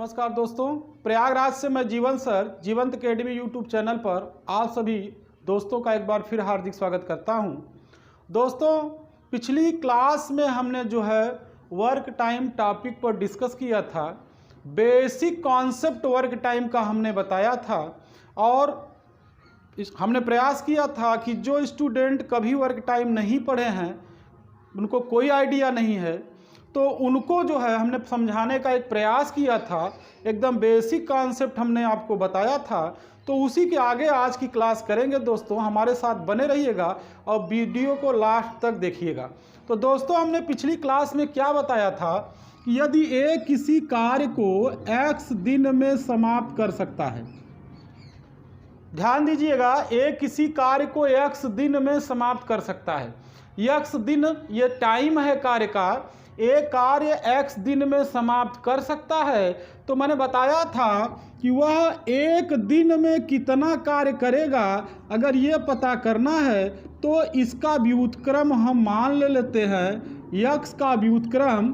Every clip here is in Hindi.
नमस्कार दोस्तों, प्रयागराज से मैं जीवन सर जीवंत अकेडमी यूट्यूब चैनल पर आप सभी दोस्तों का एक बार फिर हार्दिक स्वागत करता हूं। दोस्तों, पिछली क्लास में हमने जो है वर्क टाइम टॉपिक पर डिस्कस किया था। बेसिक कॉन्सेप्ट वर्क टाइम का हमने बताया था और हमने प्रयास किया था कि जो स्टूडेंट कभी वर्क टाइम नहीं पढ़े हैं, उनको कोई आइडिया नहीं है, तो उनको जो है हमने समझाने का एक प्रयास किया था। एकदम बेसिक कॉन्सेप्ट हमने आपको बताया था। तो उसी के आगे आज की क्लास करेंगे दोस्तों, हमारे साथ बने रहिएगा और वीडियो को लास्ट तक देखिएगा। तो दोस्तों, हमने पिछली क्लास में क्या बताया था कि यदि ए किसी कार्य को x दिन में समाप्त कर सकता है, ध्यान दीजिएगा, ए किसी कार्य को x दिन में समाप्त कर सकता है। x दिन ये टाइम है कार्य का, एक कार्य x दिन में समाप्त कर सकता है। तो मैंने बताया था कि वह एक दिन में कितना कार्य करेगा, अगर ये पता करना है तो इसका व्युत्क्रम हम मान लेते हैं। x का व्युत्क्रम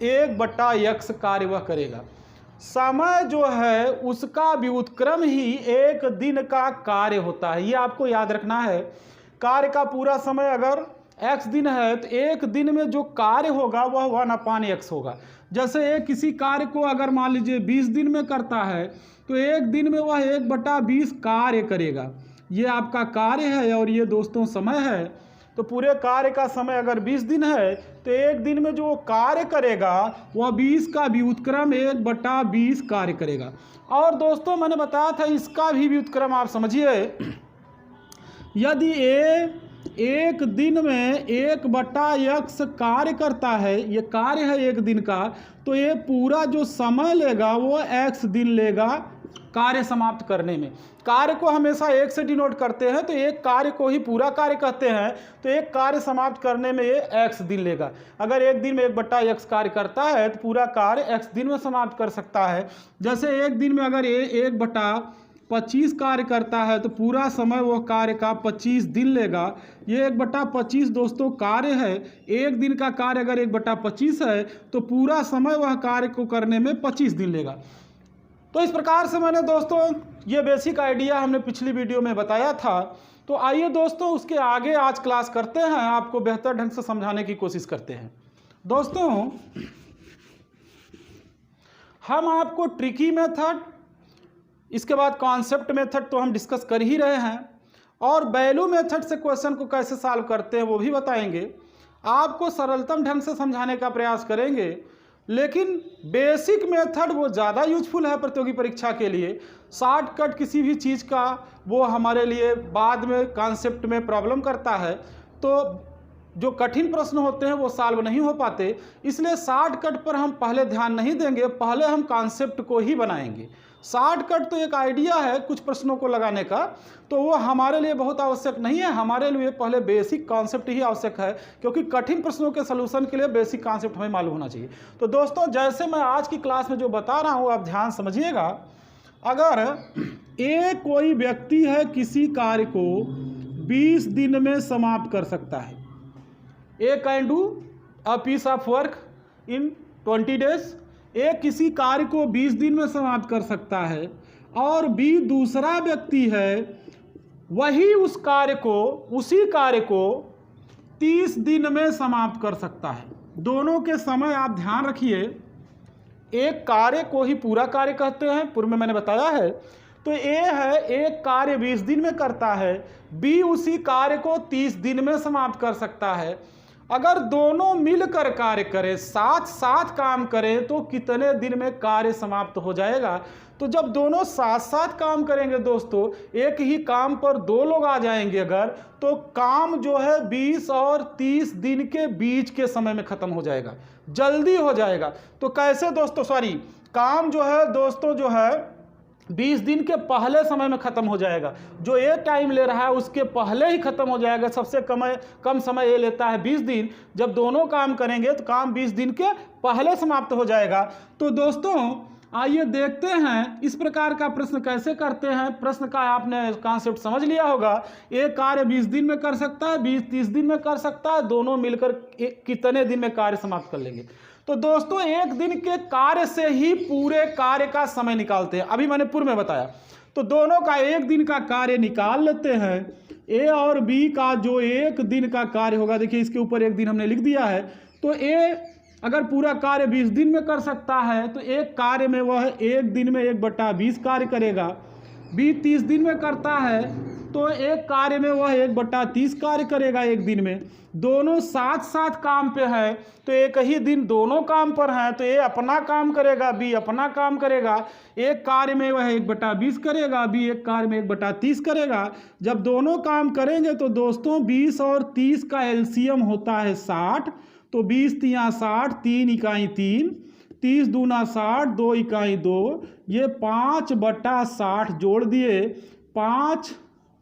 1/x कार्य वह करेगा। समय जो है उसका व्युत्क्रम ही एक दिन का कार्य होता है, ये आपको याद रखना है। कार्य का पूरा समय अगर x दिन है तो एक दिन में जो कार्य होगा वह 1/x होगा। जैसे एक किसी कार्य को अगर मान लीजिए 20 दिन में करता है तो एक दिन में वह 1/20 कार्य करेगा। ये आपका कार्य है और ये दोस्तों समय है। तो पूरे कार्य का समय अगर 20 दिन है तो एक दिन में जो कार्य करेगा वह 20 का व्युत्क्रम 1/20 कार्य करेगा। और दोस्तों, मैंने बताया था इसका भी व्युत्क्रम आप समझिए। यदि एक दिन में 1/x कार्य करता है, ये कार्य है एक दिन का, तो ये पूरा जो समय लेगा वो x दिन लेगा कार्य समाप्त करने में। कार्य को हमेशा एक से डिनोट करते हैं, तो एक कार्य को ही पूरा कार्य कहते हैं। तो एक कार्य समाप्त करने में ये x दिन लेगा। अगर एक दिन में 1/x कार्य करता है तो पूरा कार्य x दिन में समाप्त कर सकता है। जैसे एक दिन में अगर ये 1/25 कार्य करता है तो पूरा समय वह कार्य का 25 दिन लेगा। ये 1/25 दोस्तों कार्य है। एक दिन का कार्य अगर 1/25 है तो पूरा समय वह कार्य को करने में 25 दिन लेगा। तो इस प्रकार से मैंने दोस्तों ये बेसिक आइडिया हमने पिछली वीडियो में बताया था। तो आइए दोस्तों उसके आगे आज क्लास करते हैं, आपको बेहतर ढंग से समझाने की कोशिश करते हैं। दोस्तों, हम आपको ट्रिकी मेथड, इसके बाद कॉन्सेप्ट मेथड तो हम डिस्कस कर ही रहे हैं, और वैल्यू मेथड से क्वेश्चन को कैसे सॉल्व करते हैं वो भी बताएंगे। आपको सरलतम ढंग से समझाने का प्रयास करेंगे, लेकिन बेसिक मेथड वो ज़्यादा यूजफुल है प्रतियोगी परीक्षा के लिए। शॉर्टकट किसी भी चीज़ का वो हमारे लिए बाद में कॉन्सेप्ट में प्रॉब्लम करता है, तो जो कठिन प्रश्न होते हैं वो सॉल्व नहीं हो पाते। इसलिए शॉर्टकट पर हम पहले ध्यान नहीं देंगे, पहले हम कॉन्सेप्ट को ही बनाएंगे। शॉर्टकट तो एक आइडिया है कुछ प्रश्नों को लगाने का, तो वो हमारे लिए बहुत आवश्यक नहीं है। हमारे लिए पहले बेसिक कॉन्सेप्ट ही आवश्यक है, क्योंकि कठिन प्रश्नों के सलूशन के लिए बेसिक कॉन्सेप्ट हमें मालूम होना चाहिए। तो दोस्तों, जैसे मैं आज की क्लास में जो बता रहा हूँ आप ध्यान समझिएगा। अगर कोई व्यक्ति है किसी कार्य को 20 दिन में समाप्त कर सकता है, A can do a piece of work in 20 days. A किसी कार्य को 20 दिन में समाप्त कर सकता है, और बी दूसरा व्यक्ति है, वही उसी कार्य को 30 दिन में समाप्त कर सकता है। दोनों के समय आप ध्यान रखिए, एक कार्य को ही पूरा कार्य कहते हैं, पूर्व में मैंने बताया है। तो ए है, एक कार्य 20 दिन में करता है, बी उसी कार्य को 30 दिन में समाप्त कर सकता है। अगर दोनों मिलकर कार्य करें, साथ साथ काम करें, तो कितने दिन में कार्य समाप्त हो जाएगा? तो जब दोनों साथ साथ काम करेंगे दोस्तों, एक ही काम पर दो लोग आ जाएंगे अगर, तो काम जो है 20 और 30 दिन के बीच के समय में खत्म हो जाएगा, जल्दी हो जाएगा। तो कैसे दोस्तों, काम जो है दोस्तों जो है 20 दिन के पहले समय में खत्म हो जाएगा। जो ये टाइम ले रहा है उसके पहले ही खत्म हो जाएगा। सबसे कम समय ये लेता है 20 दिन। जब दोनों काम करेंगे तो काम 20 दिन के पहले समाप्त हो जाएगा। तो दोस्तों, आइए देखते हैं इस प्रकार का प्रश्न कैसे करते हैं। प्रश्न का आपने कॉन्सेप्ट समझ लिया होगा। एक कार्य 20 दिन में कर सकता है, 20-30 दिन में कर सकता है, दोनों मिलकर कितने दिन में कार्य समाप्त कर लेंगे। तो दोस्तों एक दिन के कार्य से ही पूरे कार्य का समय निकालते हैं। अभी मैंने पूर्व में बताया, तो दोनों का एक दिन का कार्य निकाल लेते हैं। ए और बी का जो एक दिन का कार्य होगा, देखिए इसके ऊपर एक दिन हमने लिख दिया है। तो ए अगर पूरा कार्य 20 दिन में कर सकता है तो एक कार्य में वह एक दिन में 1/20 कार्य करेगा। बी 30 दिन में करता है तो एक कार्य में वह 1/30 कार्य करेगा एक दिन में। दोनों साथ साथ काम पे हैं तो एक ही दिन दोनों काम पर हैं, तो ए अपना काम करेगा, बी अपना काम करेगा। एक कार्य में वह 1/20 करेगा, बी एक कार्य में 1/30 करेगा। जब दोनों काम करेंगे तो दोस्तों 20 और 30 का एलसीएम होता है 60। तो 20 तिया 60, 3 इकाई 3, 30 दूना 60, 2 इकाई 2, ये 5/60 जोड़ दिए। 5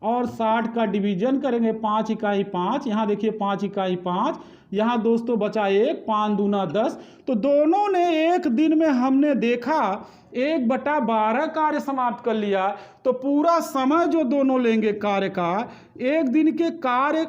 और 60 का डिवीजन करेंगे, 5 इकाई 5, यहाँ देखिए 5 इकाई 5, यहाँ दोस्तों बचा 1, 5 दूना 10। तो दोनों ने एक दिन में हमने देखा 1/12 कार्य समाप्त कर लिया। तो पूरा समय जो दोनों लेंगे कार्य का, एक दिन के कार्य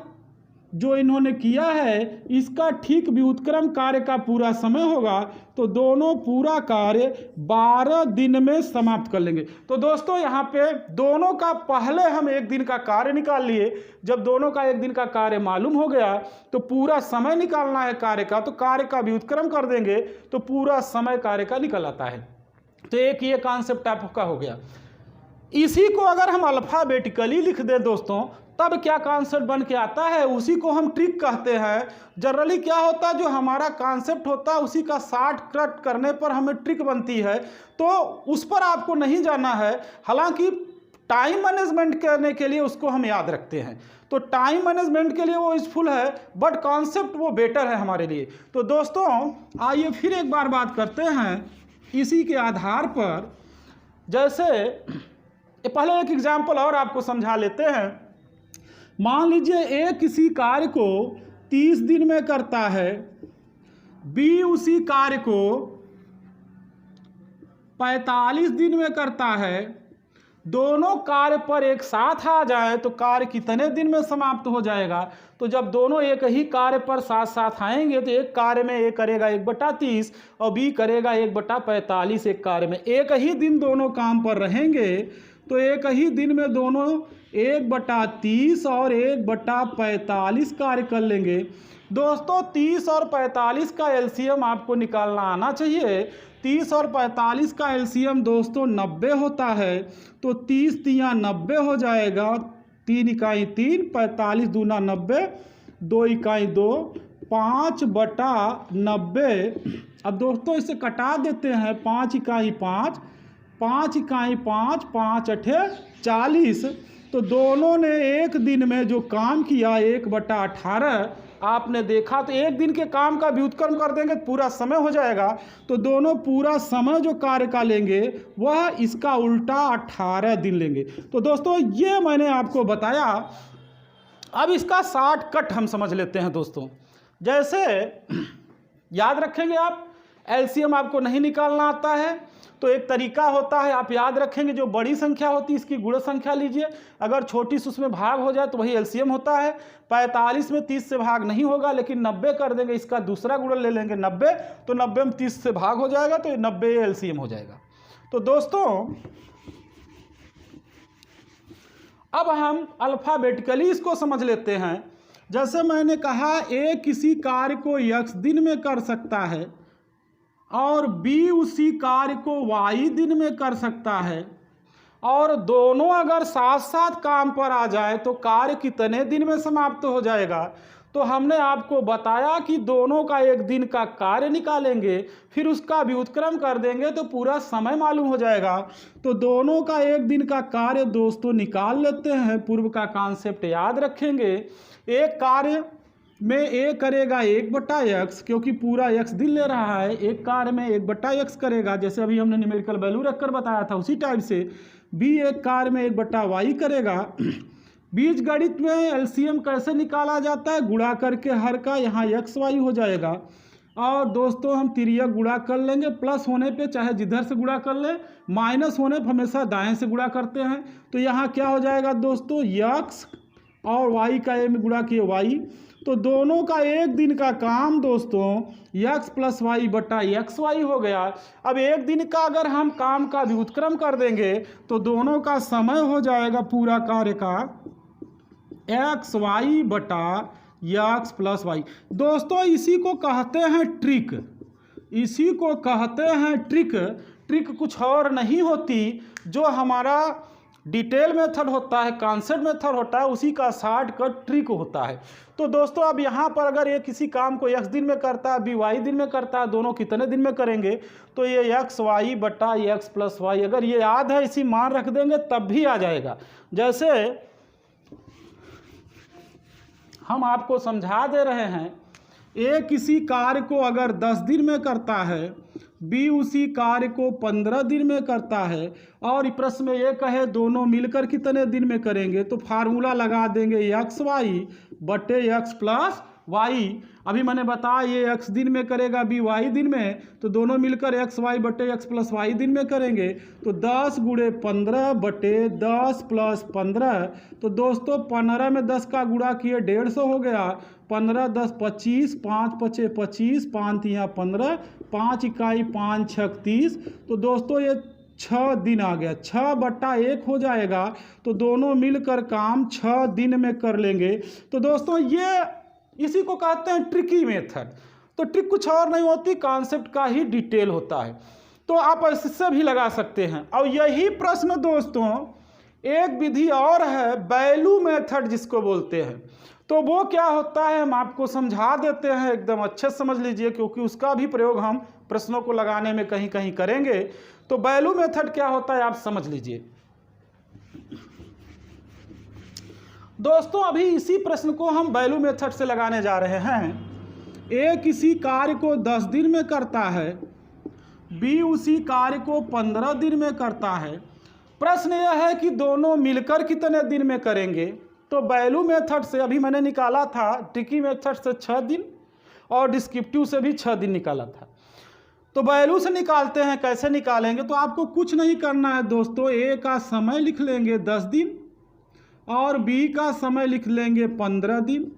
जो इन्होंने किया है इसका ठीक व्युत्क्रम कार्य का पूरा समय होगा। तो दोनों पूरा कार्य 12 दिन में समाप्त कर लेंगे। तो दोस्तों यहाँ पे दोनों का पहले हम एक दिन का कार्य निकाल लिए। जब दोनों का एक दिन का कार्य मालूम हो गया तो पूरा समय निकालना है कार्य का, तो कार्य का व्युत्क्रम कर देंगे तो पूरा समय कार्य का निकल आता है। तो एक ये कॉन्सेप्ट आपका हो गया। इसी को अगर हम अल्फाबेटिकली लिख दें दोस्तों तब क्या कॉन्सेप्ट बन के आता है, उसी को हम ट्रिक कहते हैं। जनरली क्या होता है, जो हमारा कॉन्सेप्ट होता है उसी का शॉर्टकट करने पर हमें ट्रिक बनती है, तो उस पर आपको नहीं जाना है। हालांकि टाइम मैनेजमेंट करने के लिए उसको हम याद रखते हैं, तो टाइम मैनेजमेंट के लिए वो यूजफुल है, बट कॉन्सेप्ट वो बेटर है हमारे लिए। तो दोस्तों आइए फिर एक बार बात करते हैं इसी के आधार पर। जैसे पहले एक एग्जाम्पल और आपको समझा लेते हैं। मान लीजिए ए किसी कार्य को 30 दिन में करता है, बी उसी कार्य को 45 दिन में करता है। दोनों कार्य पर एक साथ आ जाए तो कार्य कितने दिन में समाप्त हो जाएगा। तो जब दोनों एक ही कार्य पर साथ साथ आएंगे तो एक कार्य में ए करेगा 1/30 और बी करेगा 1/45। एक कार्य में एक ही दिन दोनों काम पर रहेंगे तो एक ही दिन में दोनों 1/30 और 1/45 कार्य कर लेंगे। दोस्तों 30 और 45 का एलसीएम आपको निकालना आना चाहिए। 30 और 45 का एलसीएम दोस्तों 90 होता है। तो 30 तिया 90 हो जाएगा, 3 इकाई 3, 45 दूना 90, 2 इकाई 2, 5/90। अब दोस्तों इसे कटा देते हैं, 5 इकाई 5, 5 इकाई 5, 5 अठे 40। तो दोनों ने एक दिन में जो काम किया 1/18 आपने देखा, तो एक दिन के काम का व्युत्क्रम कर देंगे पूरा समय हो जाएगा। तो दोनों पूरा समय जो कार्य का लेंगे वह इसका उल्टा 18 दिन लेंगे। तो दोस्तों ये मैंने आपको बताया। अब इसका शॉर्टकट हम समझ लेते हैं दोस्तों। जैसे याद रखेंगे आप, एलसीएम आपको नहीं निकालना आता है तो एक तरीका होता है, आप याद रखेंगे जो बड़ी संख्या होती है इसकी गुण संख्या लीजिए। अगर छोटी से उसमें भाग हो जाए तो वही एलसीएम होता है। 45 में 30 से भाग नहीं होगा, लेकिन 90 कर देंगे, इसका दूसरा गुणन ले लेंगे 90, तो 90 में 30 से भाग हो जाएगा तो 90 एलसीएम हो जाएगा। तो दोस्तों अब हम अल्फाबेटिकली इसको समझ लेते हैं। जैसे मैंने कहा ए किसी कार्य को x दिन में कर सकता है और बी उसी कार्य को y दिन में कर सकता है, और दोनों अगर साथ साथ काम पर आ जाए तो कार्य कितने दिन में समाप्त हो जाएगा। तो हमने आपको बताया कि दोनों का एक दिन का कार्य निकालेंगे, फिर उसका व्युत्क्रम कर देंगे तो पूरा समय मालूम हो जाएगा। तो दोनों का एक दिन का कार्य दोस्तों निकाल लेते हैं। पूर्व का कॉन्सेप्ट याद रखेंगे। एक कार्य में ए करेगा 1/x, क्योंकि पूरा x दिन ले रहा है। एक कार्य में 1/x करेगा, जैसे अभी हमने न्यूमेरिकल वैल्यू रखकर बताया था उसी टाइप से। बी एक कार्य में 1/y करेगा। बीज गणित में एलसीएम कैसे निकाला जाता है, गुणा करके हर का यहाँ x y हो जाएगा। और दोस्तों हम तिर्यक गुणा कर लेंगे, प्लस होने पे चाहे जिधर से गुणा कर ले, माइनस होने पे हमेशा दाएं से गुणा करते हैं। तो यहाँ क्या हो जाएगा दोस्तों, यक्स और वाई का ए में गुणा किए वाई, तो दोनों का एक दिन का काम दोस्तों यक्स प्लस वाई बटा एक्स वाई हो गया। अब एक दिन का अगर हम काम का व्युत्क्रम कर देंगे तो दोनों का समय हो जाएगा पूरा कार्य का एक्स वाई बटा यक्स प्लस वाई। दोस्तों इसी को कहते हैं ट्रिक, इसी को कहते हैं ट्रिक। ट्रिक कुछ और नहीं होती, जो हमारा डिटेल मेथड होता है, कॉन्सेप्ट मेथड होता है, उसी का शॉर्टकट ट्रिक होता है। तो दोस्तों अब यहाँ पर अगर ये किसी काम को x दिन में करता है, बी y दिन में करता है, दोनों कितने दिन में करेंगे, तो ये एक्स वाई बटा एक्स प्लस वाई, अगर ये याद है इसी मान रख देंगे तब भी आ जाएगा। जैसे हम आपको समझा दे रहे हैं, ए किसी कार्य को अगर 10 दिन में करता है, बी उसी कार्य को 15 दिन में करता है, और प्रश्न में ये कहे दोनों मिलकर कितने दिन में करेंगे, तो फार्मूला लगा देंगे एक्स वाई बटे एक्स प्लस वाई। अभी मैंने बताया ये एक्स दिन में करेगा, बी वाई दिन में, तो दोनों मिलकर एक्स वाई बटे एक्स प्लस वाई दिन में करेंगे। तो 10 गुणे 15 बटे 10 प्लस 15, तो दोस्तों 15 में 10 का गुणा किए 150 हो गया, 15 10 25, 5 पचे 25, 5 तिया 15, 5 इकाई 5 छक 30। तो दोस्तों ये 6 दिन आ गया, 6 बटा 1 हो जाएगा। तो दोनों मिलकर काम 6 दिन में कर लेंगे। तो दोस्तों ये इसी को कहते हैं ट्रिकी मेथड। तो ट्रिक कुछ और नहीं होती, कॉन्सेप्ट का ही डिटेल होता है। तो आप इससे भी लगा सकते हैं। और यही प्रश्न दोस्तों एक विधि और है, वैल्यू मेथड जिसको बोलते हैं। तो वो क्या होता है हम आपको समझा देते हैं, एकदम अच्छे से समझ लीजिए, क्योंकि उसका भी प्रयोग हम प्रश्नों को लगाने में कहीं कहीं करेंगे। तो वैल्यू मेथड क्या होता है आप समझ लीजिए। दोस्तों अभी इसी प्रश्न को हम वैल्यू मेथड से लगाने जा रहे हैं। ए किसी कार्य को 10 दिन में करता है, बी उसी कार्य को 15 दिन में करता है। प्रश्न यह है कि दोनों मिलकर कितने दिन में करेंगे। तो वैल्यू मेथड से अभी मैंने निकाला था, ट्रिकी मेथड से 6 दिन और डिस्क्रिप्टिव से भी 6 दिन निकाला था। तो वैल्यू से निकालते हैं, कैसे निकालेंगे। तो आपको कुछ नहीं करना है दोस्तों, ए का समय लिख लेंगे 10 दिन और बी का समय लिख लेंगे 15 दिन।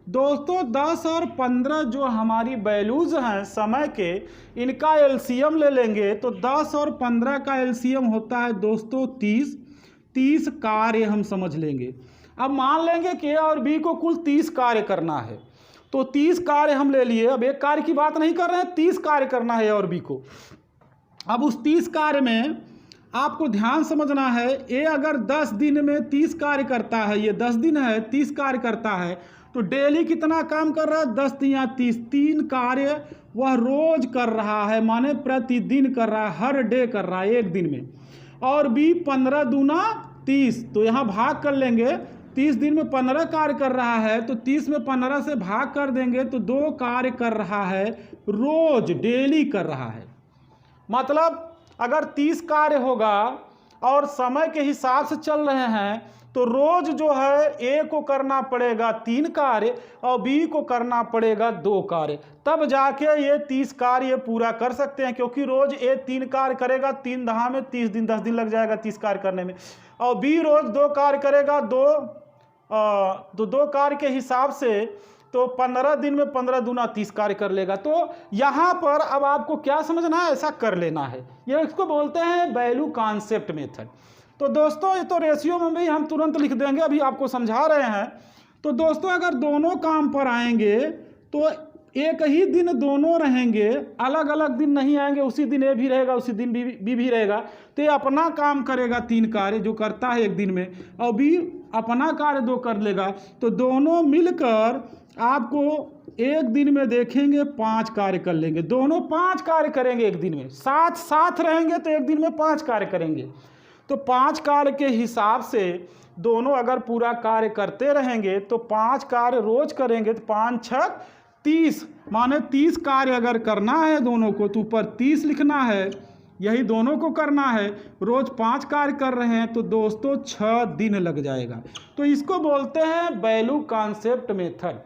दोस्तों 10 और 15 जो हमारी वैल्यूज़ हैं समय के, इनका एलसीएम ले लेंगे। तो 10 और 15 का एलसीएम होता है दोस्तों 30। 30 कार्य हम समझ लेंगे। अब मान लेंगे कि ए और बी को कुल 30 कार्य करना है। तो 30 कार्य हम ले लिए। अब एक कार्य की बात नहीं कर रहे हैं, 30 कार्य करना है ए और बी को। अब उस 30 कार्य में आपको ध्यान समझना है, ए अगर 10 दिन में 30 कार्य करता है, ये 10 दिन है 30 कार्य करता है, तो डेली कितना काम कर रहा है, 10 तिया 30, 3 कार्य वह रोज कर रहा है, माने प्रतिदिन कर रहा है, हर डे कर रहा है एक दिन में। और बी 15 दूना 30, तो यहाँ भाग कर लेंगे, 30 दिन में 15 कार्य कर रहा है, तो 30 में 15 से भाग कर देंगे तो 2 कार्य कर रहा है, रोज डेली कर रहा है। मतलब अगर 30 कार्य होगा और समय के हिसाब से चल रहे हैं, तो रोज जो है ए को करना पड़ेगा 3 कार्य और बी को करना पड़ेगा 2 कार्य, तब जाके ये 30 कार्य पूरा कर सकते हैं। क्योंकि रोज ए 3 कार्य करेगा, 3 दहा में 30 दिन, 10 दिन लग जाएगा 30 कार्य करने में। और बी रोज 2 कार्य करेगा, 2 कार्य के हिसाब से तो 15 दिन में 15 दूना 30 कार्य कर लेगा। तो यहाँ पर अब आपको क्या समझना है, ऐसा कर लेना है। ये इसको बोलते हैं वैल्यू कॉन्सेप्ट मेथड। तो दोस्तों ये तो रेशियो में भी हम तुरंत लिख देंगे, अभी आपको समझा रहे हैं। तो दोस्तों अगर दोनों काम पर आएंगे तो एक ही दिन दोनों रहेंगे, अलग अलग दिन नहीं आएंगे। उसी दिन ए भी रहेगा, उसी दिन बी भी रहेगा। तो ये अपना काम करेगा 3 कार्य जो करता है एक दिन में, और बी अपना कार्य 2 कर लेगा। तो दोनों मिलकर आपको एक दिन में देखेंगे 5 कार्य कर लेंगे। दोनों 5 कार्य करेंगे एक दिन में, साथ साथ रहेंगे तो एक दिन में 5 कार्य करेंगे। तो 5 कार्य के हिसाब से दोनों अगर पूरा कार्य करते रहेंगे तो 5 कार्य रोज करेंगे, तो 5 छक 30, माने 30 कार्य अगर करना है दोनों को तो ऊपर 30 लिखना है, यही दोनों को करना है। रोज 5 कार्य कर रहे हैं तो दोस्तों 6 दिन लग जाएगा। तो इसको बोलते हैं वैल्यू कॉन्सेप्ट मेथड।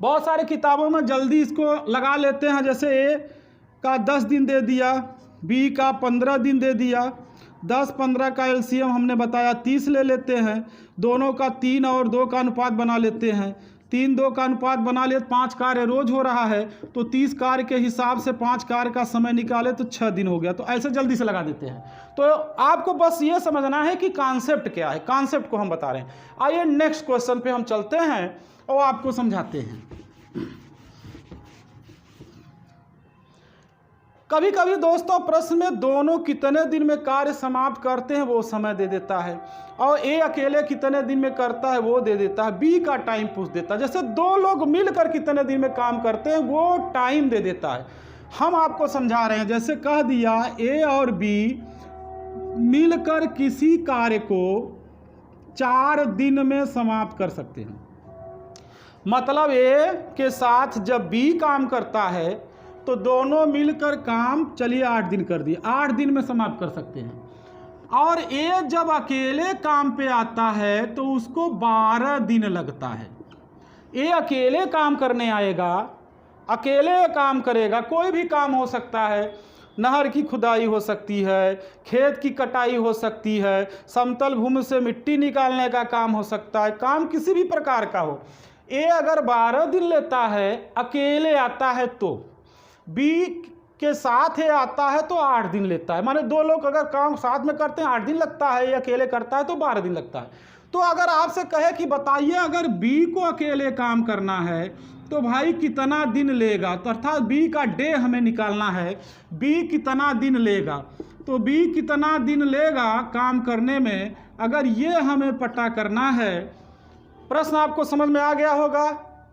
बहुत सारे किताबों में जल्दी इसको लगा लेते हैं, जैसे ए का 10 दिन दे दिया, बी का 15 दिन दे दिया, 10-15 का एलसीएम हमने बताया 30 ले लेते हैं, दोनों का 3 और 2 का अनुपात बना लेते हैं, 3-2 का अनुपात बना ले, 5 कार्य रोज हो रहा है तो 30 कार्य के हिसाब से 5 कार्य का समय निकाले तो 6 दिन हो गया। तो ऐसे जल्दी से लगा देते हैं। तो आपको बस ये समझना है कि कॉन्सेप्ट क्या है, कॉन्सेप्ट को हम बता रहे हैं। आइए नेक्स्ट क्वेश्चन पे हम चलते हैं और आपको समझाते हैं। कभी कभी दोस्तों प्रश्न में दोनों कितने दिन में कार्य समाप्त करते हैं वो समय दे देता है, और ए अकेले कितने दिन में करता है वो दे देता है, बी का टाइम पूछ देता है। जैसे दो लोग मिलकर कितने दिन में काम करते हैं वो टाइम दे देता है। हम आपको समझा रहे हैं, जैसे कह दिया ए और बी मिलकर किसी कार्य को 4 दिन में समाप्त कर सकते हैं। मतलब ए के साथ जब बी काम करता है तो दोनों मिलकर काम चलिए 8 दिन कर दिए, 8 दिन में समाप्त कर सकते हैं। और ए जब अकेले काम पे आता है तो उसको 12 दिन लगता है। ए अकेले काम करने आएगा, अकेले काम करेगा, कोई भी काम हो सकता है, नहर की खुदाई हो सकती है, खेत की कटाई हो सकती है, समतल भूमि से मिट्टी निकालने का काम हो सकता है, काम किसी भी प्रकार का हो। ए अगर 12 दिन लेता है अकेले आता है तो, बी के साथ है आता है तो 8 दिन लेता है। माने दो लोग अगर काम साथ में करते हैं 8 दिन लगता है, या अकेले करता है तो 12 दिन लगता है। तो अगर आपसे कहे कि बताइए अगर बी को अकेले काम करना है तो भाई कितना दिन लेगा, तो अर्थात बी का डे हमें निकालना है, बी कितना दिन लेगा, तो बी कितना दिन लेगा काम करने में, अगर ये हमें पता करना है। प्रश्न आपको समझ में आ गया होगा।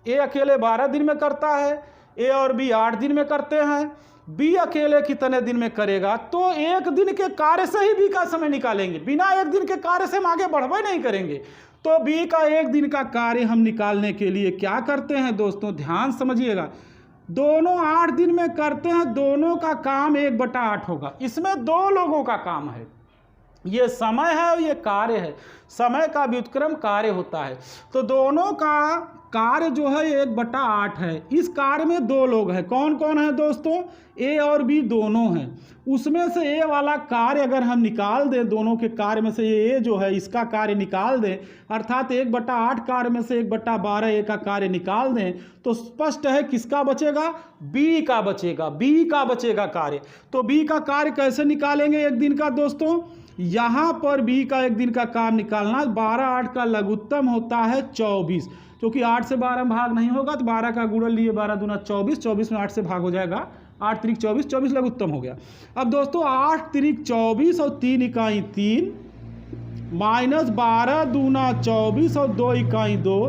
ए अकेले 12 दिन में करता है, ए और बी 8 दिन में करते हैं, बी अकेले कितने दिन में करेगा, तो 1 दिन के कार्य से ही बी का समय निकालेंगे, बिना 1 दिन के कार्य से हम आगे बढ़वे नहीं करेंगे। तो बी का 1 दिन का कार्य हम निकालने के लिए क्या करते हैं दोस्तों, ध्यान समझिएगा। दोनों 8 दिन में करते हैं, दोनों का काम 1/8 होगा। इसमें 2 लोगों का काम है, ये समय है और ये कार्य है। समय का व्युत्क्रम कार्य होता है, तो दोनों का कार्य जो है 1/8 है। इस कार्य में 2 लोग हैं, कौन कौन है दोस्तों, ए और बी दोनों हैं। उसमें से ए वाला कार्य अगर हम निकाल दें, दोनों के कार्य में से ए जो है इसका कार्य निकाल दें, अर्थात 1/8 कार्य में से 1/12 ए का कार्य निकाल दें, तो स्पष्ट है किसका बचेगा, बी का बचेगा, बी का बचेगा कार्य। तो बी का कार्य कैसे निकालेंगे 1 दिन का दोस्तों, यहाँ पर बी का 1 दिन का काम निकालना, 12/8 का लघुत्तम होता है 24, क्योंकि 8 से 12 में भाग नहीं होगा तो 12 का गुणन लिए, 12 दूना 24, 24 में 8 से भाग हो जाएगा, 8 त्रिक 24, 24 लघुत्तम हो गया। अब दोस्तों 8 त्रिक 24 और 3 इकाई 3 माइनस 12 दूना 24 और 2 इकाई 2,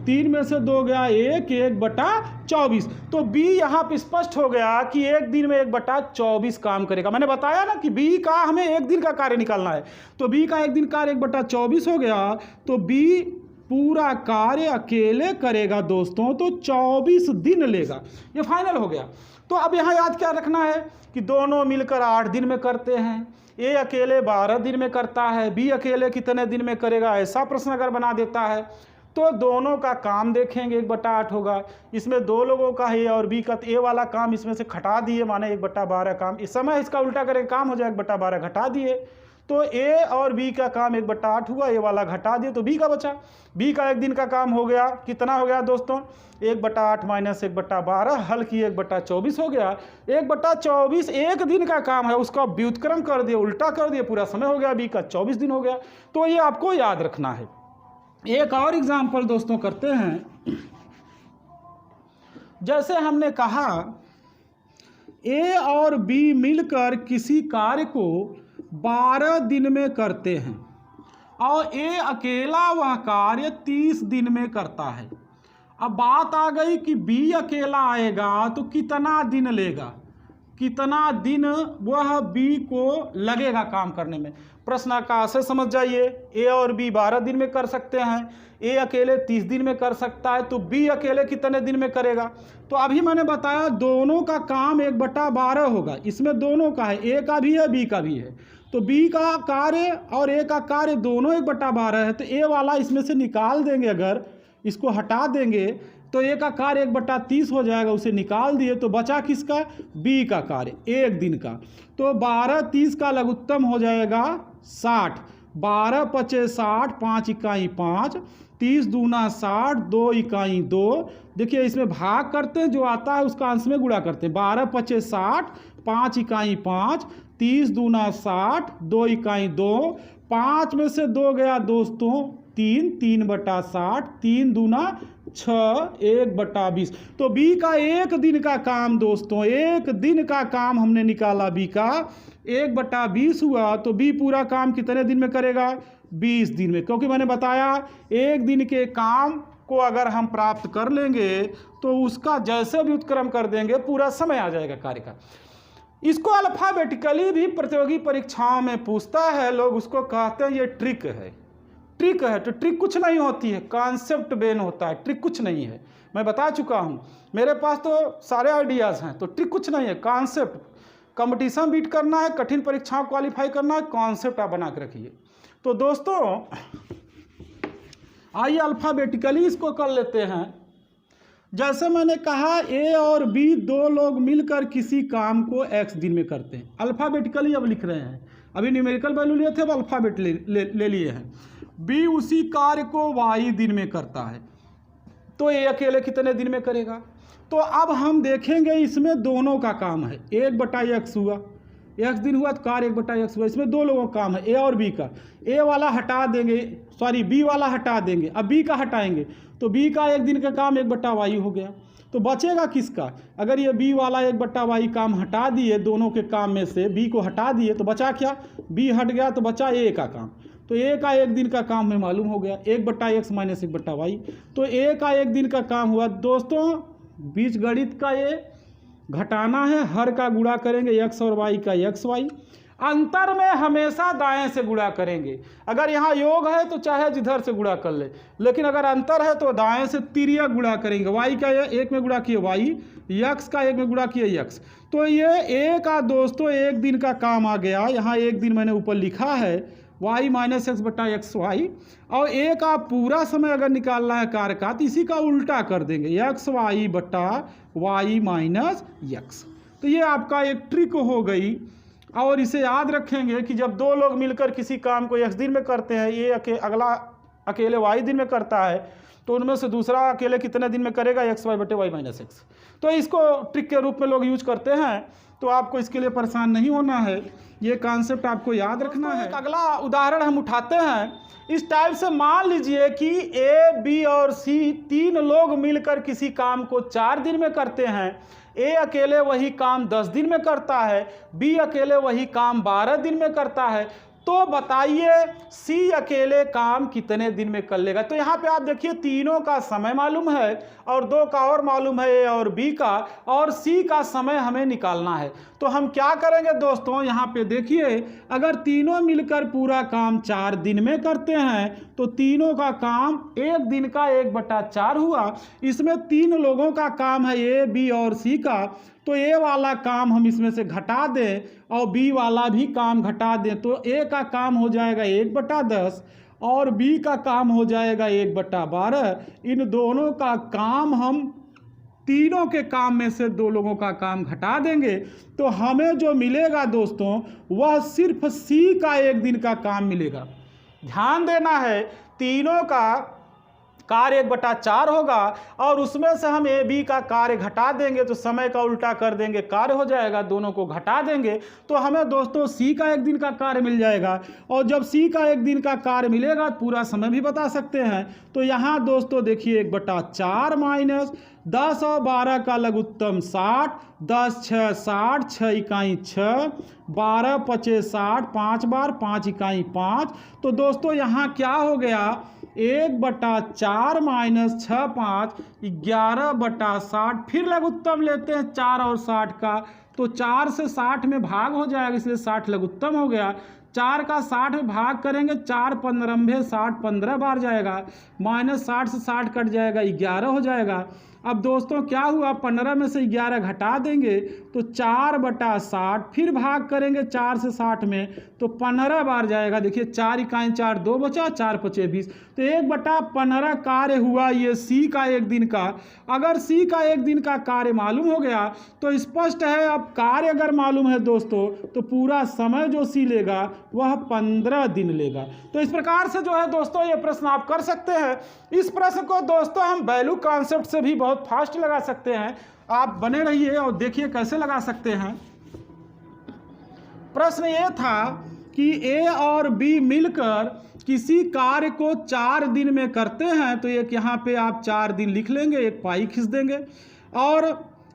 3 में से 2 गया 1, 1/24। तो बी यहाँ पे स्पष्ट हो गया कि 1 दिन में 1/24 काम करेगा। मैंने बताया ना कि बी का हमें 1 दिन का कार्य निकालना है, तो बी का 1 दिन कार्य 1/24 हो गया, तो बी पूरा कार्य अकेले करेगा दोस्तों, तो 24 दिन लेगा। ये फाइनल हो गया। तो अब यहाँ याद क्या रखना है कि दोनों मिलकर 8 दिन में करते हैं, ए अकेले 12 दिन में करता है, बी अकेले कितने दिन में करेगा, ऐसा प्रश्न अगर बना देता है तो दोनों का काम देखेंगे 1/8 होगा। इसमें 2 लोगों का है और बी का, ए वाला काम इसमें से घटा दिए, माने 1/12 काम, इस समय इसका उल्टा करें काम हो जाए 1/12 घटा दिए, तो ए और बी का काम 1/8 हुआ, ए वाला घटा दिए तो बी का बचा। बी का 1 दिन का काम हो गया, कितना हो गया दोस्तों, 1/8 माइनस 1/12, हल की 1/24 हो गया। 1/24 1 दिन का काम है, उसका व्युत्क्रम कर दिए, उल्टा कर दिए, पूरा समय हो गया, बी का 24 दिन हो गया। तो ये आपको याद रखना है। एक और एग्जाम्पल दोस्तों करते हैं। जैसे हमने कहा ए और बी मिलकर किसी कार्य को 12 दिन में करते हैं और ए अकेला वह कार्य 30 दिन में करता है। अब बात आ गई कि बी अकेला आएगा तो कितना दिन लेगा, कितना दिन वह बी को लगेगा काम करने में। प्रश्न आकार से समझ जाइए, ए और बी 12 दिन में कर सकते हैं, ए अकेले 30 दिन में कर सकता है, तो बी अकेले कितने दिन में करेगा। तो अभी मैंने बताया दोनों का काम 1/12 होगा, इसमें दोनों का है, ए का भी है बी का भी है, तो बी का कार्य और ए का कार्य दोनों 1/12 है, तो ए वाला इसमें से निकाल देंगे, अगर इसको हटा देंगे तो ए का कार्य 1/30 हो जाएगा, उसे निकाल दिए तो बचा किसका, बी का कार्य 1 दिन का। तो 12 30 का लघुत्तम हो जाएगा 60, 12 पचे 60, 5 इकाई 5, 30 दूना 60, 2 इकाई 2। देखिए इसमें भाग करते हैं, जो आता है उसका अंश में गुणा करते हैं। 12 पचे 60, 5 इकाई 5, 30 दूना 60, 2 इकाई 2, 5 में से 2 गया दोस्तों 3, 3/60, 3 दूना 6, 1/20। तो बी का 1 दिन का काम दोस्तों, 1 दिन का काम हमने निकाला बी का 1/20 हुआ। तो बी पूरा काम कितने दिन में करेगा, 20 दिन में, क्योंकि मैंने बताया 1 दिन के काम को अगर हम प्राप्त कर लेंगे तो उसका जैसे भी उत्क्रम कर देंगे पूरा समय आ जाएगा कार्य का। इसको अल्फाबेटिकली भी प्रतियोगी परीक्षाओं में पूछता है, लोग उसको कहते हैं ये ट्रिक है। ट्रिक है तो ट्रिक कुछ नहीं होती है, कॉन्सेप्ट बेन होता है, ट्रिक कुछ नहीं है। मैं बता चुका हूँ, मेरे पास तो सारे आइडियाज़ हैं, तो ट्रिक कुछ नहीं है, कॉन्सेप्ट। कंपटीशन बीट करना है, कठिन परीक्षाओं क्वालिफाई करना है, कॉन्सेप्ट आप बना के रखिए। तो दोस्तों आइए अल्फाबेटिकली इसको कर लेते हैं। जैसे मैंने कहा ए और बी 2 लोग मिलकर किसी काम को x दिन में करते हैं। अल्फाबेटिकली अब लिख रहे हैं, अभी न्यूमेरिकल वैल्यू लिए थे, अब अल्फाबेट ले लिए हैं। बी उसी कार्य को y दिन में करता है, तो ए अकेले कितने दिन में करेगा। तो अब हम देखेंगे इसमें दोनों का काम है, 1/x हुआ, x दिन हुआ तो कार्य 1/x हुआ। इसमें 2 लोगों का काम है, ए और बी का। ए वाला हटा देंगे, सॉरी बी वाला हटा देंगे, अब बी का हटाएंगे तो बी का 1 दिन का काम 1/y हो गया। तो बचेगा किसका, अगर ये बी वाला 1/y काम हटा दिए, दोनों के काम में से बी को हटा दिए तो बचा क्या, बी हट गया तो बचा ए का काम। तो ए का 1 दिन का काम हमें मालूम हो गया, 1/x माइनस 1/y। तो ए का 1 दिन का काम हुआ दोस्तों, बीज गणित का ये घटाना है, हर का गुणा करेंगे x और y का xy। अंतर में हमेशा दाएं से गुणा करेंगे, अगर यहाँ योग है तो चाहे जिधर से गुणा कर ले, लेकिन अगर अंतर है तो दाएं से तिर्यक गुणा करेंगे। y का 1 में गुणा किए y, x का 1 में गुणा किए x। तो ये a का दोस्तों 1 दिन का काम आ गया, यहाँ 1 दिन मैंने ऊपर लिखा है y माइनस x/xy। और a का पूरा समय अगर निकालना है कार्य का तो इसी का उल्टा कर देंगे, xy/y माइनस x। तो ये आपका एक ट्रिक हो गई, और इसे याद रखेंगे कि जब 2 लोग मिलकर किसी काम को x दिन में करते हैं, ये अगला अकेले y दिन में करता है, तो उनमें से दूसरा अकेले कितने दिन में करेगा, xy/y माइनस x। तो इसको ट्रिक के रूप में लोग यूज करते हैं, तो आपको इसके लिए परेशान नहीं होना है, ये कॉन्सेप्ट आपको याद रखना है। अगला उदाहरण हम उठाते हैं, इस टाइप से मान लीजिए कि ए बी और सी 3 लोग मिलकर किसी काम को 4 दिन में करते हैं। ए अकेले वही काम 10 दिन में करता है, बी अकेले वही काम 12 दिन में करता है। तो बताइए सी अकेले काम कितने दिन में कर लेगा। तो यहाँ पे आप देखिए तीनों का समय मालूम है और 2 का और मालूम है, ए और बी का, और सी का समय हमें निकालना है। तो हम क्या करेंगे दोस्तों, यहाँ पे देखिए अगर तीनों मिलकर पूरा काम 4 दिन में करते हैं तो तीनों का काम 1 दिन का 1/4 हुआ। इसमें 3 लोगों का काम है, ए बी और सी का, तो ए वाला काम हम इसमें से घटा दें और बी वाला भी काम घटा दें, तो ए का काम हो जाएगा 1/10 और बी का काम हो जाएगा 1/12। इन दोनों का काम हम तीनों के काम में से 2 लोगों का काम घटा देंगे, तो हमें जो मिलेगा दोस्तों वह सिर्फ सी का 1 दिन का काम मिलेगा। ध्यान देना है, तीनों का कार्य 1/4 होगा और उसमें से हम ए बी का कार्य घटा देंगे तो समय का उल्टा कर देंगे, कार्य हो जाएगा, दोनों को घटा देंगे तो हमें दोस्तों सी का 1 दिन का कार्य मिल जाएगा। और जब सी का 1 दिन का कार्य मिलेगा तो पूरा समय भी बता सकते हैं। तो यहाँ दोस्तों देखिए 1/4 माइनस 10 और 12 का लघुत्तम 60, 10 6 60, 6 इकाई 6, 12 पचे 60, 5 बार 5 इकाई 5। तो दोस्तों यहाँ क्या हो गया, 1/4 माइनस 6 5, 11/60। फिर लघुत्तम लेते हैं 4 और 60 का, तो 4 से 60 में भाग हो जाएगा, इसलिए 60 लघुत्तम हो गया। 4 का 60 में भाग करेंगे, 4 15 60 15 बार जाएगा, माइनस 60 से 60 कट जाएगा, 11 हो जाएगा। अब दोस्तों क्या हुआ, 15 में से 11 घटा देंगे तो 4/60, फिर भाग करेंगे 4 से 60 में तो 15 बार जाएगा। देखिए 4 इकाई 4, 2 बचा, 4 पचे 20, तो 1/15 कार्य हुआ ये सी का एक दिन का। अगर सी का एक दिन का कार्य मालूम हो गया तो स्पष्ट है, अब कार्य अगर मालूम है दोस्तों तो पूरा समय जो सी लेगा वह 15 दिन लेगा। तो इस प्रकार से जो है दोस्तों ये प्रश्न आप कर सकते हैं। इस प्रश्न को दोस्तों हम वैल्यू कॉन्सेप्ट से भी बहुत फास्ट लगा सकते हैं। आप बने रहिए और देखिए कैसे लगा सकते हैं। प्रश्न ये था कि ए और बी मिलकर किसी कार्य को 4 दिन में करते हैं, तो एक यहाँ पे आप 4 दिन लिख लेंगे, एक पाई खींच देंगे। और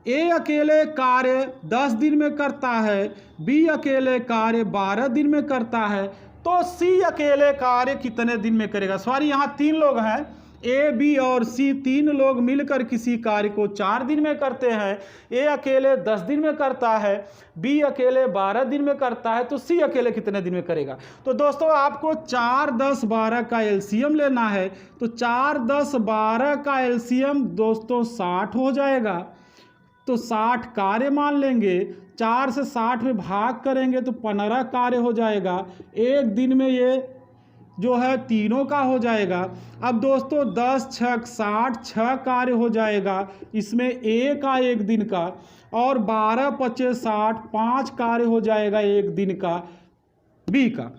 ए अकेले कार्य 10 दिन में करता है, बी अकेले कार्य 12 दिन में करता है, तो सी अकेले कार्य कितने दिन में करेगा। सॉरी, यहाँ 3 लोग हैं, ए बी और सी, 3 लोग मिलकर किसी कार्य को 4 दिन में करते हैं। ए अकेले 10 दिन में करता है, बी अकेले 12 दिन में करता है, तो सी अकेले कितने दिन में करेगा। तो दोस्तों आपको 4, 10, 12 का एलसीएम लेना है। तो 4, 10, 12 का एलसीएम दोस्तों 60 हो जाएगा। तो 60 कार्य मान लेंगे, 4 से 60 में भाग करेंगे तो 15 कार्य हो जाएगा। एक दिन में ये जो है तीनों का हो जाएगा। अब दोस्तों 10 छक 60, 6 कार्य हो जाएगा इसमें ए का एक दिन का, और 12 पचे 60, 5 कार्य हो जाएगा एक दिन का बी का।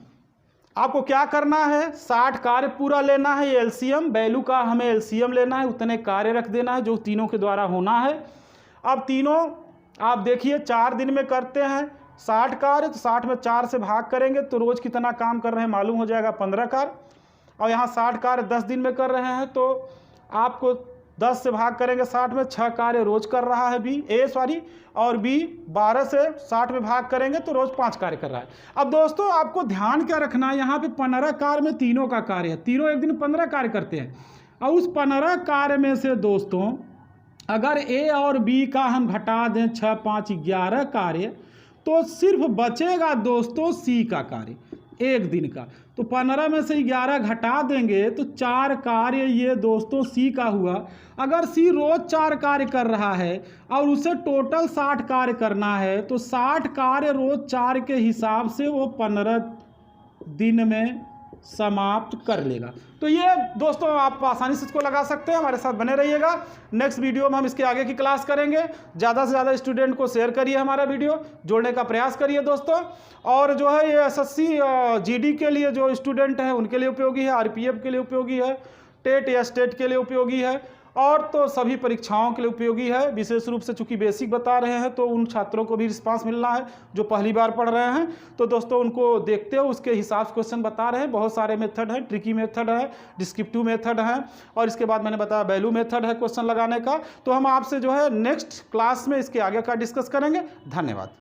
आपको क्या करना है, 60 कार्य पूरा लेना है, ये एलसीएम वैल्यू का हमें एलसीएम लेना है, उतने कार्य रख देना है जो तीनों के द्वारा होना है। अब तीनों आप देखिए 4 दिन में करते हैं 60 कार्य, तो 60 में 4 से भाग करेंगे तो रोज कितना काम कर रहे हैं मालूम हो जाएगा, 15 कार्य। और यहाँ 60 कार्य 10 दिन में कर रहे हैं तो आपको 10 से भाग करेंगे 60 में, 6 कार्य रोज कर रहा है और बी 12 से 60 में भाग करेंगे तो रोज 5 कार्य कर रहा है। अब दोस्तों आपको ध्यान क्या रखना है, यहाँ पे 15 कार्य में तीनों का कार्य है, तीनों एक दिन 15 कार्य करते हैं। और उस 15 कार्य में से दोस्तों अगर ए और बी का हम घटा दें 6, 5, 11 कार्य, तो सिर्फ बचेगा दोस्तों सी का कार्य एक दिन का। तो 15 में से 11 घटा देंगे तो 4 कार्य ये दोस्तों सी का हुआ। अगर सी रोज 4 कार्य कर रहा है और उसे टोटल 60 कार्य करना है तो 60 कार्य रोज 4 के हिसाब से वो 15 दिन में समाप्त कर लेगा। तो ये दोस्तों आप आसानी से इसको लगा सकते हैं। हमारे साथ बने रहिएगा, नेक्स्ट वीडियो में हम इसके आगे की क्लास करेंगे। ज़्यादा से ज़्यादा स्टूडेंट को शेयर करिए, हमारा वीडियो जोड़ने का प्रयास करिए दोस्तों। और जो है ये एसएससी जीडी के लिए जो स्टूडेंट हैं उनके लिए उपयोगी है, आरपीएफ के लिए उपयोगी है, टेट या स्टेट के लिए उपयोगी है, और तो सभी परीक्षाओं के लिए उपयोगी है। विशेष रूप से चूंकि बेसिक बता रहे हैं तो उन छात्रों को भी रिस्पांस मिलना है जो पहली बार पढ़ रहे हैं। तो दोस्तों उनको देखते हो उसके हिसाब से क्वेश्चन बता रहे हैं। बहुत सारे मेथड हैं, ट्रिकी मेथड है, डिस्क्रिप्टिव मेथड है, और इसके बाद मैंने बताया वैल्यू मेथड है क्वेश्चन लगाने का। तो हम आपसे जो है नेक्स्ट क्लास में इसके आगे का डिस्कस करेंगे। धन्यवाद।